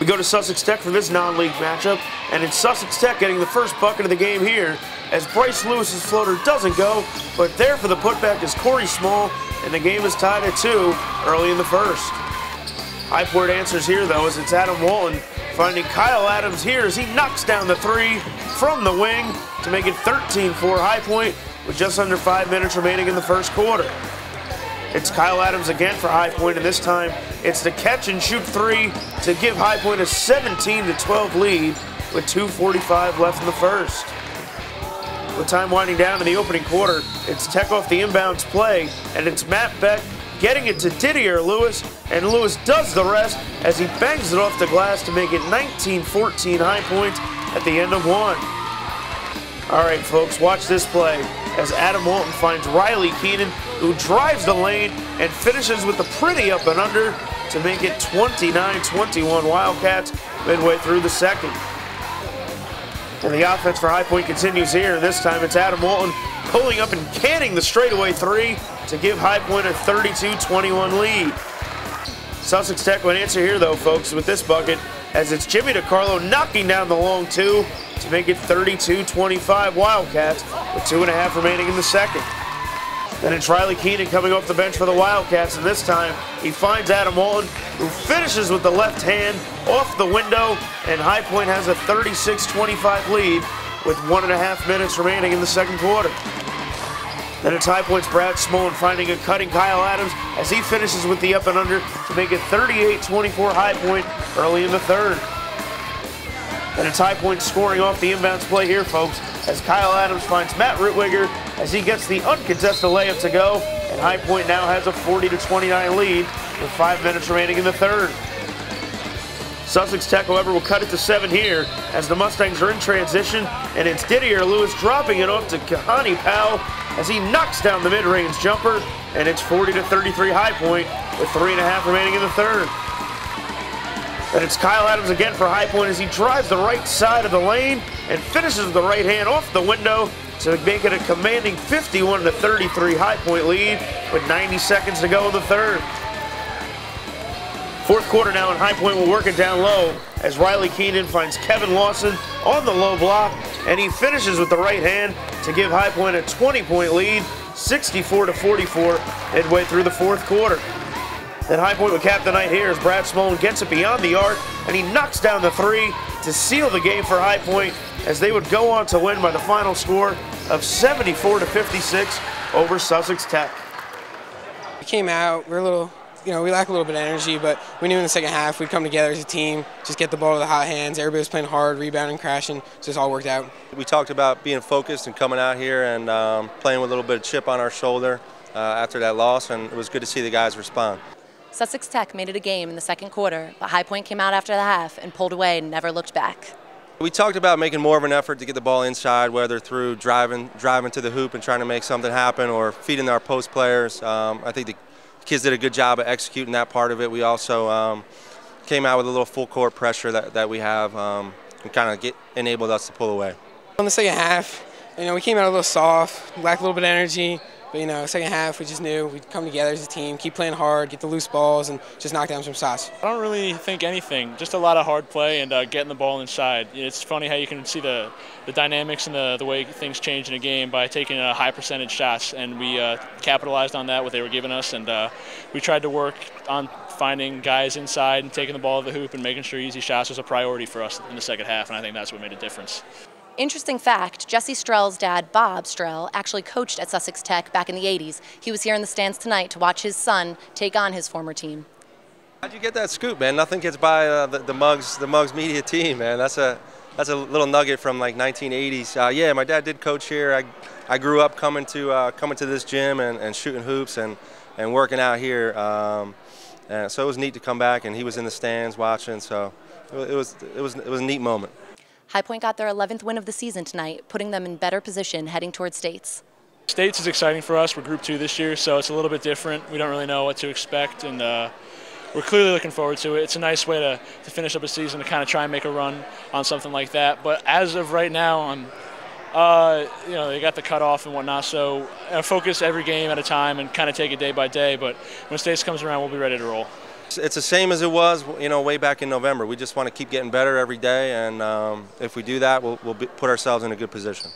We go to Sussex Tech for this non-league matchup, and it's Sussex Tech getting the first bucket of the game here, as Bryce Lewis's floater doesn't go, but there for the putback is Corey Small, and the game is tied at 2 early in the first. High Point answers here though, as it's Adam Walton finding Kyle Adams here as he knocks down the 3 from the wing to make it 13-4 High Point with just under 5 minutes remaining in the first quarter. It's Kyle Adams again for High Point, and this time it's the catch and shoot 3 to give High Point a 17-12 lead with 2:45 left in the first. With time winding down in the opening quarter, it's Tech off the inbounds play, and it's Matt Beck getting it to Didier Lewis, and Lewis does the rest as he bangs it off the glass to make it 19-14 High Point at the end of 1. All right, folks, watch this play as Adam Walton finds Riley Keenan, who drives the lane and finishes with a pretty up and under to make it 29-21 Wildcats midway through the second. And the offense for High Point continues here. This time it's Adam Walton pulling up and canning the straightaway 3 to give High Point a 32-21 lead. Sussex Tech would answer here though, folks, with this bucket, as it's Jimmy DiCarlo knocking down the long 2 to make it 32-25 Wildcats with 2.5 remaining in the second. Then it's Riley Keenan coming off the bench for the Wildcats, and this time he finds Adam Walton, who finishes with the left hand off the window, and High Point has a 36-25 lead with 1.5 minutes remaining in the second quarter. Then it's High Point's Brad Smolin finding a cutting Kyle Adams as he finishes with the up and under to make it 38-24 High Point early in the third. Then it's High Point scoring off the inbounds play here, folks, as Kyle Adams finds Matt Rittwiger as he gets the uncontested layup to go, and High Point now has a 40-29 lead with 5 minutes remaining in the third. Sussex Tech, however, will cut it to 7 here as the Mustangs are in transition, and it's Didier Lewis dropping it off to Kahani Powell as he knocks down the mid-range jumper, and it's 40-33 High Point with 3.5 remaining in the third. Then it's Kyle Adams again for High Point as he drives the right side of the lane and finishes with the right hand off the window to make it a commanding 51-33 High Point lead with 90 seconds to go in the third. Fourth quarter now, and High Point will work it down low as Riley Keenan finds Kevin Lawson on the low block, and he finishes with the right hand to give High Point a 20-point lead, 64-44 midway through the fourth quarter. Then High Point will cap the night here as Brad Smolin gets it beyond the arc, and he knocks down the 3 to seal the game for High Point as they would go on to win by the final score of 74-56 over Sussex Tech. We came out, we're a little, we lack a little bit of energy, but we knew in the second half we'd come together as a team, just get the ball to the hot hands. Everybody was playing hard, rebounding, crashing, so it all worked out. We talked about being focused and coming out here and playing with a little bit of chip on our shoulder after that loss, and it was good to see the guys respond. Sussex Tech made it a game in the second quarter, but High Point came out after the half and pulled away and never looked back. We talked about making more of an effort to get the ball inside, whether through driving to the hoop and trying to make something happen or feeding our post players. I think the kids did a good job of executing that part of it. We also came out with a little full court pressure that we have and kind of enabled us to pull away. In the second half, we came out a little soft, lacked a little bit of energy. But, second half, we just knew we'd come together as a team, keep playing hard, get the loose balls, and just knock down some shots. I don't really think anything, just a lot of hard play and getting the ball inside. It's funny how you can see the dynamics and the way things change in a game by taking high percentage shots, and we capitalized on that, what they were giving us, and we tried to work on finding guys inside and taking the ball to the hoop and making sure easy shots was a priority for us in the second half, and I think that's what made a difference. Interesting fact, Jesse Strell's dad, Bob Strell, actually coached at Sussex Tech back in the 80s. He was here in the stands tonight to watch his son take on his former team. How'd you get that scoop, man? Nothing gets by the Mugs media team, man. That's a little nugget from like 1980s. Yeah, my dad did coach here. I grew up coming to this gym and shooting hoops and working out here. And so it was neat to come back, and he was in the stands watching. So it was a neat moment. High Point got their 11th win of the season tonight, putting them in better position heading towards States. States is exciting for us. We're Group 2 this year, so it's a little bit different. We don't really know what to expect, and we're clearly looking forward to it. It's a nice way to finish up a season, to kind of try and make a run on something like that. But as of right now, they got the cutoff and whatnot, so focus every game at a time and kind of take it day by day. But when States comes around, we'll be ready to roll. It's the same as it was, you know, way back in November. We just want to keep getting better every day, and if we do that, we'll put ourselves in a good position.